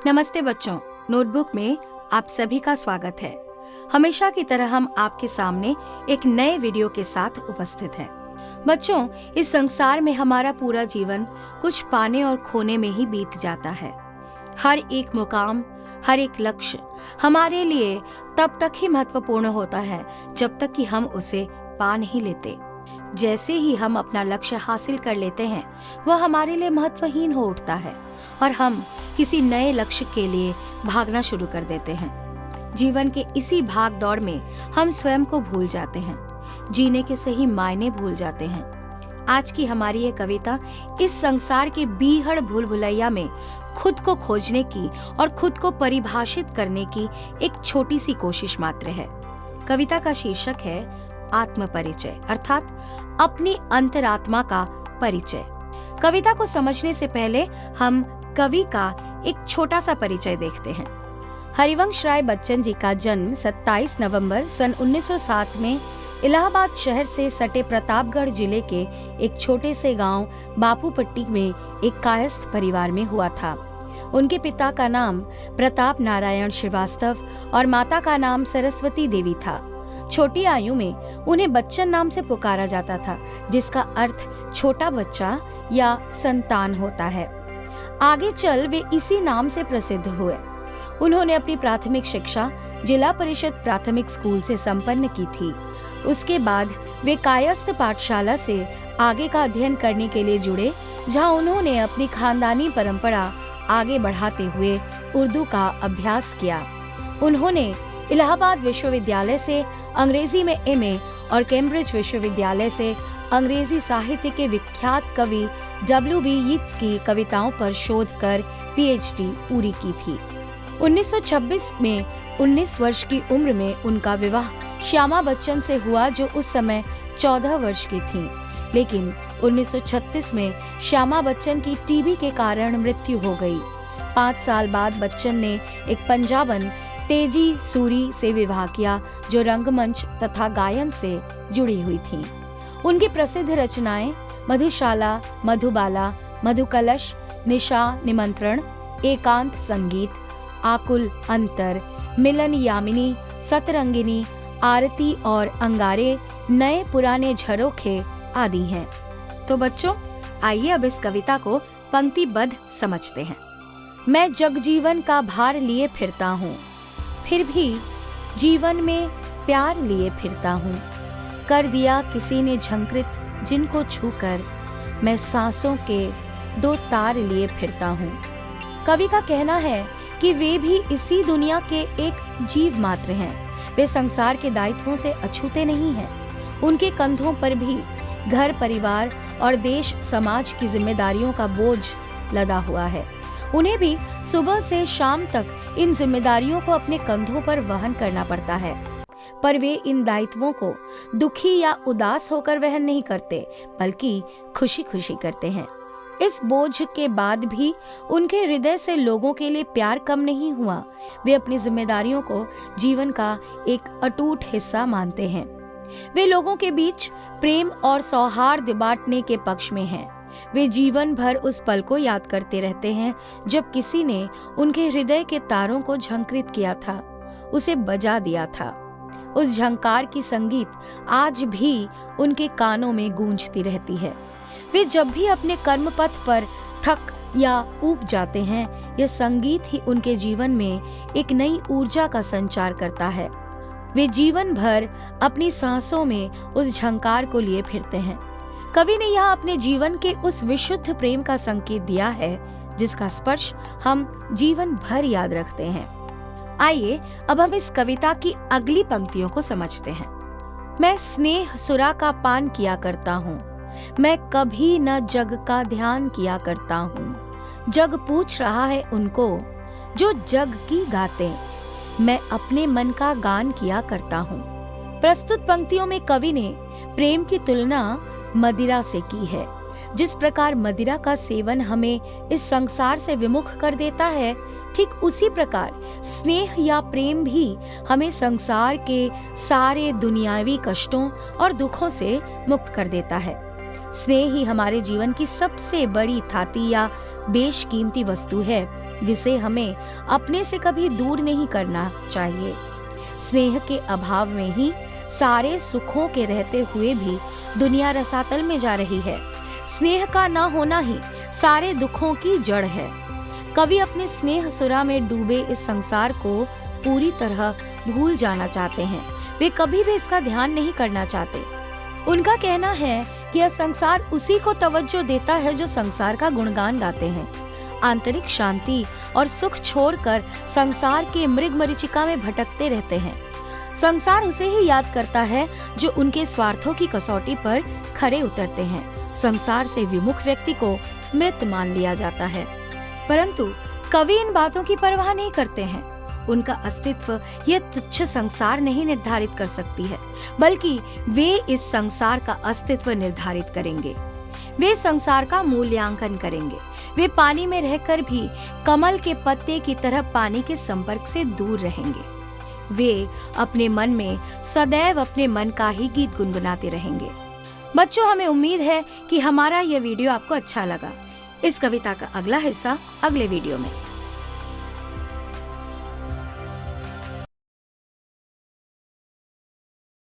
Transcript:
नमस्ते बच्चों, नोटबुक में आप सभी का स्वागत है। हमेशा की तरह हम आपके सामने एक नए वीडियो के साथ उपस्थित हैं। बच्चों, इस संसार में हमारा पूरा जीवन कुछ पाने और खोने में ही बीत जाता है। हर एक मुकाम, हर एक लक्ष्य हमारे लिए तब तक ही महत्वपूर्ण होता है जब तक कि हम उसे पा नहीं लेते। जैसे ही हम अपना लक्ष्य हासिल कर लेते हैं, वह हमारे लिए महत्वहीन हो उठता है और हम किसी नए लक्ष्य के लिए भागना शुरू कर देते हैं। जीवन के इसी भाग दौड़ में हम स्वयं को भूल जाते हैं, जीने के सही मायने भूल जाते हैं। आज की हमारी ये कविता इस संसार के बीहड़ भूल भुलैया में खुद को खोजने की और खुद को परिभाषित करने की एक छोटी सी कोशिश मात्र है। कविता का शीर्षक है आत्म परिचय, अर्थात अपनी अंतरात्मा का परिचय। कविता को समझने से पहले हम कवि का एक छोटा सा परिचय देखते हैं। हरिवंश राय बच्चन जी का जन्म 27 नवंबर सन 1907 में इलाहाबाद शहर से सटे प्रतापगढ़ जिले के एक छोटे से गांव बापूपट्टी में एक कायस्थ परिवार में हुआ था। उनके पिता का नाम प्रताप नारायण श्रीवास्तव और माता का नाम सरस्वती देवी था। छोटी आयु में उन्हें बच्चन नाम से पुकारा जाता था, जिसका अर्थ छोटा बच्चा या संतान होता है। आगे चल वे इसी नाम से प्रसिद्ध हुए। उन्होंने अपनी प्राथमिक शिक्षा जिला परिषद प्राथमिक स्कूल से संपन्न की थी। उसके बाद वे कायस्थ पाठशाला से आगे का अध्ययन करने के लिए जुड़े, जहां उन्होंने अपनी खानदानी परंपरा आगे बढ़ाते हुए उर्दू का अभ्यास किया। उन्होंने इलाहाबाद विश्वविद्यालय से अंग्रेजी में एमए और कैम्ब्रिज विश्वविद्यालय से अंग्रेजी साहित्य के विख्यात कवि W.B. यीट्स की कविताओं पर शोध कर PhD पूरी की थी। 1926 में 19 वर्ष की उम्र में उनका विवाह श्यामा बच्चन से हुआ, जो उस समय 14 वर्ष की थीं। लेकिन 1936 में श्यामा बच्चन की टीबी के कारण मृत्यु हो गई। 5 साल बाद बच्चन ने एक पंजाबन तेजी सूरी से विवाह किया, जो रंगमंच तथा गायन से जुड़ी हुई थीं। उनकी प्रसिद्ध रचनाएं मधुशाला, मधुबाला, मधुकलश, निशा निमंत्रण, एकांत संगीत, आकुल अंतर, मिलन यामिनी, सतरंगिनी, आरती और अंगारे, नए पुराने झरोखे आदि हैं। तो बच्चों, आइए अब इस कविता को पंक्तिबद्ध समझते हैं। मैं जगजीवन का भार लिए फिरता हूँ, फिर भी जीवन में प्यार लिए फिरता हूँ। कर दिया किसी ने झंकृत जिनको छूकर, मैं सांसों के 2 तार लिए फिरता हूँ। कवि का कहना है कि वे भी इसी दुनिया के एक जीव मात्र हैं। वे संसार के दायित्वों से अछूते नहीं हैं। उनके कंधों पर भी घर, परिवार और देश समाज की जिम्मेदारियों का बोझ लदा हुआ है। उन्हें भी सुबह से शाम तक इन जिम्मेदारियों को अपने कंधों पर वहन करना पड़ता है, पर वे इन दायित्वों को दुखी या उदास होकर वहन नहीं करते, बल्कि खुशी खुशी करते हैं। इस बोझ के बाद भी उनके हृदय से लोगों के लिए प्यार कम नहीं हुआ। वे अपनी जिम्मेदारियों को जीवन का एक अटूट हिस्सा मानते हैं। वे लोगों के बीच प्रेम और सौहार्द बांटने के पक्ष में हैं। वे जीवन भर उस पल को याद करते रहते हैं जब किसी ने उनके हृदय के तारों को झंकृत किया था, उसे बजा दिया था। उस झंकार की संगीत आज भी उनके कानों में गूंजती रहती है। वे जब भी अपने कर्म पथ पर थक या ऊब जाते हैं, यह संगीत ही उनके जीवन में एक नई ऊर्जा का संचार करता है। वे जीवन भर अपनी सांसों में उस झंकार को लिए फिरते हैं। कवि ने यहाँ अपने जीवन के उस विशुद्ध प्रेम का संकेत दिया है, जिसका स्पर्श हम जीवन भर याद रखते हैं। आइए अब हम इस कविता की अगली पंक्तियों को समझते हैं। मैं स्नेह सुरा का पान किया करता हूँ, मैं कभी न जग का ध्यान किया करता हूँ। जग पूछ रहा है उनको जो जग की गाते, मैं अपने मन का गान किया करता हूँ। प्रस्तुत पंक्तियों में कवि ने प्रेम की तुलना मदिरा से की है। जिस प्रकार मदिरा का सेवन हमें इस संसार से विमुख कर देता है, ठीक उसी प्रकार स्नेह या प्रेम भी हमें संसार के सारे दुनियावी कष्टों और दुखों से मुक्त कर देता है। स्नेह ही हमारे जीवन की सबसे बड़ी थाती या बेशकीमती वस्तु है, जिसे हमें अपने से कभी दूर नहीं करना चाहिए। स्नेह के अभाव में ही सारे सुखों के रहते हुए भी दुनिया रसातल में जा रही है। स्नेह का ना होना ही सारे दुखों की जड़ है। कवि अपने स्नेह सुरा में डूबे इस संसार को पूरी तरह भूल जाना चाहते हैं। वे कभी भी इसका ध्यान नहीं करना चाहते। उनका कहना है कि यह संसार उसी को तवज्जो देता है जो संसार का गुणगान गाते हैं। आंतरिक शांति और सुख छोड़कर संसार के मृग मरीचिका में भटकते रहते हैं। संसार उसे ही याद करता है जो उनके स्वार्थों की कसौटी पर खरे उतरते हैं। संसार से विमुख व्यक्ति को मृत मान लिया जाता है, परंतु कवि इन बातों की परवाह नहीं करते हैं। उनका अस्तित्व यह तुच्छ संसार नहीं निर्धारित कर सकती है, बल्कि वे इस संसार का अस्तित्व निर्धारित करेंगे। वे संसार का मूल्यांकन करेंगे। वे पानी में रहकर भी कमल के पत्ते की तरह पानी के संपर्क से दूर रहेंगे। वे अपने मन में सदैव अपने मन का ही गीत गुनगुनाते रहेंगे। बच्चों, हमें उम्मीद है कि हमारा यह वीडियो आपको अच्छा लगा। इस कविता का अगला हिस्सा अगले वीडियो में।